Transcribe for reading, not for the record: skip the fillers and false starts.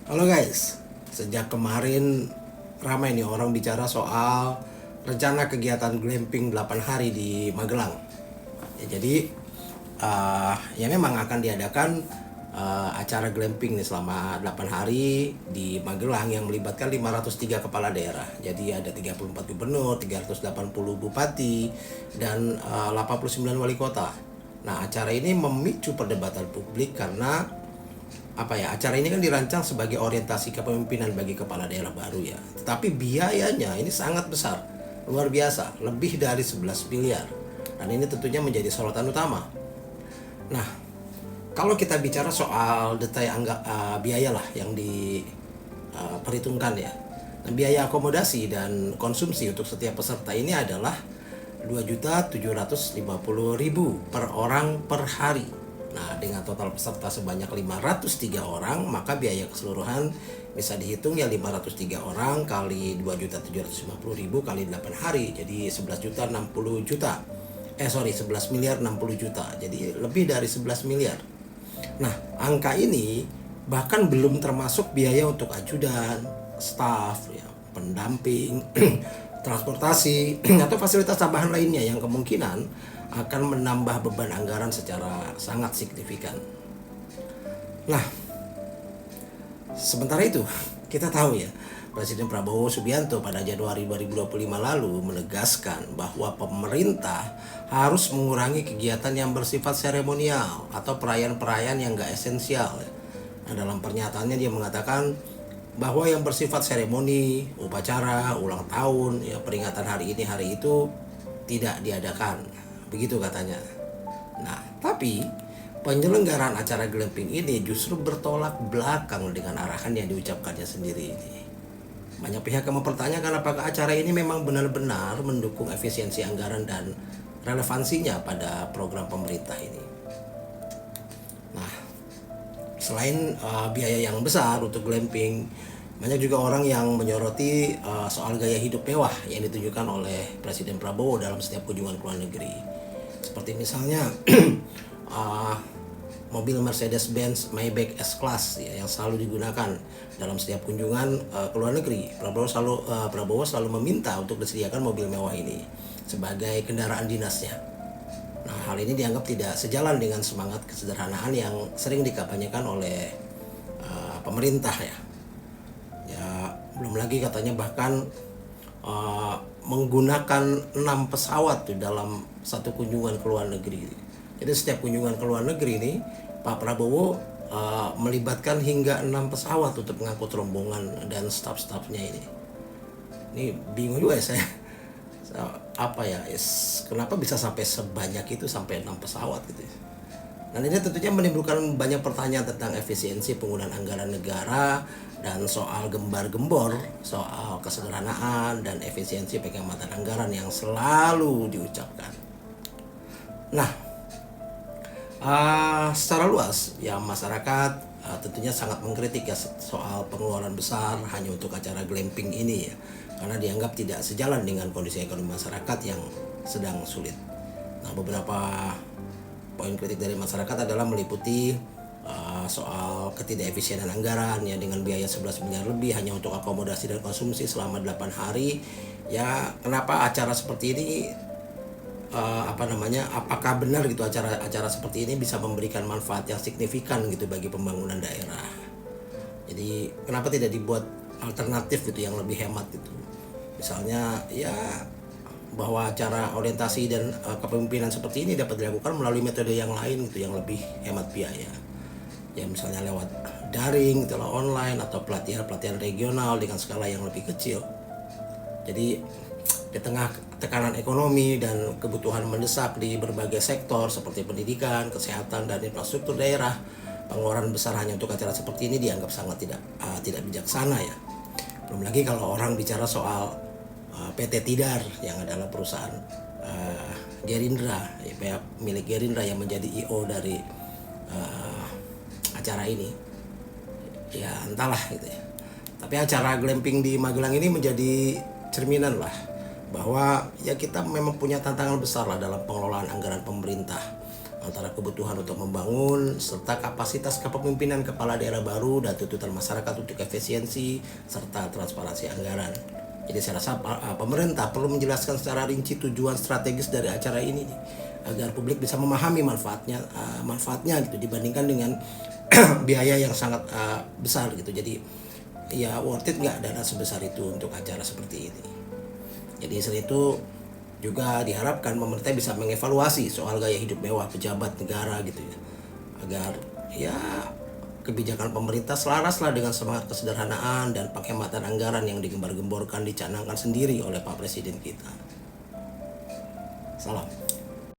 Halo guys, sejak kemarin ramai nih orang bicara soal rencana kegiatan glamping 8 hari di Magelang. Ya memang akan diadakan acara glamping nih selama 8 hari di Magelang yang melibatkan 503 kepala daerah. Jadi ada 34 gubernur, 380 bupati, dan 89 wali kota. Nah, acara ini memicu perdebatan publik karena acara ini kan dirancang sebagai orientasi kepemimpinan bagi kepala daerah baru ya. Tetapi biayanya ini sangat besar, luar biasa, lebih dari 11 miliar. Dan ini tentunya menjadi sorotan utama. Nah, kalau kita bicara soal detail biaya lah yang diperhitungkan ya. Nah, biaya akomodasi dan konsumsi untuk setiap peserta ini adalah 2.750.000 per orang per hari. Nah, dengan total peserta sebanyak 503 orang, maka biaya keseluruhan bisa dihitung ya 503 orang kali 2.750.000 kali 8 hari. Jadi 11 juta 60 juta. 11 miliar 60 juta. Jadi lebih dari 11 miliar. Nah, angka ini bahkan belum termasuk biaya untuk ajudan, staf, ya, pendamping, transportasi, atau fasilitas tambahan lainnya yang kemungkinan akan menambah beban anggaran secara sangat signifikan. Nah, sementara itu kita tahu ya, Presiden Prabowo Subianto pada Januari 2025 lalu menegaskan bahwa pemerintah harus mengurangi kegiatan yang bersifat seremonial atau perayaan-perayaan yang gak esensial. Nah, dalam pernyataannya dia mengatakan bahwa yang bersifat seremoni, upacara, ulang tahun, ya peringatan hari ini hari itu tidak diadakan. Begitu katanya. Nah, tapi penyelenggaraan acara glamping ini justru bertolak belakang dengan arahan yang diucapkannya sendiri ini. Banyak pihak yang mempertanyakan apakah acara ini memang benar-benar mendukung efisiensi anggaran dan relevansinya pada program pemerintah ini. Nah, selain biaya yang besar untuk glamping, banyak juga orang yang menyoroti soal gaya hidup mewah yang ditunjukkan oleh Presiden Prabowo dalam setiap kunjungan ke luar negeri. Seperti misalnya mobil Mercedes-Benz Maybach S-Class ya, yang selalu digunakan dalam setiap kunjungan ke luar negeri. Prabowo selalu meminta untuk disediakan mobil mewah ini sebagai kendaraan dinasnya. Nah, hal ini dianggap tidak sejalan dengan semangat kesederhanaan yang sering dikampanyekan oleh pemerintah ya. Ya, belum lagi katanya bahkan menggunakan 6 pesawat tuh dalam satu kunjungan ke luar negeri. Jadi setiap kunjungan ke luar negeri ini Pak Prabowo melibatkan hingga 6 pesawat untuk mengangkut rombongan dan staf-stafnya ini. Ini bingung juga ya saya. Kenapa bisa sampai sebanyak itu, sampai 6 pesawat gitu ya. Dan ini tentunya menimbulkan banyak pertanyaan tentang efisiensi penggunaan anggaran negara dan soal gembar-gembor, soal kesederhanaan dan efisiensi penghematan anggaran yang selalu diucapkan. Nah, secara luas ya masyarakat tentunya sangat mengkritik ya soal pengeluaran besar hanya untuk acara glamping ini ya, karena dianggap tidak sejalan dengan kondisi ekonomi masyarakat yang sedang sulit. Nah, beberapa poin kritik dari masyarakat adalah meliputi soal ketidakefisienan anggaran ya, dengan biaya 11 miliar lebih hanya untuk akomodasi dan konsumsi selama 8 hari. Ya, kenapa acara seperti ini apakah benar gitu acara seperti ini bisa memberikan manfaat yang signifikan gitu bagi pembangunan daerah. Jadi, kenapa tidak dibuat alternatif gitu yang lebih hemat gitu. Misalnya ya bahwa acara orientasi dan kepemimpinan seperti ini dapat dilakukan melalui metode yang lain gitu yang lebih hemat biaya. Ya misalnya lewat daring gitu, online, atau pelatihan regional dengan skala yang lebih kecil. Jadi di tengah tekanan ekonomi dan kebutuhan mendesak di berbagai sektor seperti pendidikan, kesehatan, dan infrastruktur daerah, pengeluaran besar hanya untuk acara seperti ini dianggap sangat tidak bijaksana ya. Belum lagi kalau orang bicara soal PT Tidar yang adalah perusahaan Gerindra, ya, milik Gerindra yang menjadi IO dari acara ini. Ya entahlah gitu ya. Tapi acara glamping di Magelang ini menjadi cerminan lah bahwa ya kita memang punya tantangan besar lah dalam pengelolaan anggaran pemerintah. antara kebutuhan untuk membangun serta kapasitas kepemimpinan kepala daerah baru dan tuntutan masyarakat untuk efisiensi serta transparansi anggaran. Jadi saya rasa pemerintah perlu menjelaskan secara rinci tujuan strategis dari acara ini nih, agar publik bisa memahami manfaatnya gitu dibandingkan dengan biaya yang sangat besar gitu. Jadi ya worth it nggak dana sebesar itu untuk acara seperti ini. Jadi selain itu juga diharapkan pemerintah bisa mengevaluasi soal gaya hidup mewah pejabat negara gitu ya, agar ya kebijakan pemerintah selaraslah dengan semangat kesederhanaan dan penghematan anggaran yang digembar-gemborkan dicanangkan sendiri oleh Pak Presiden kita. Salam.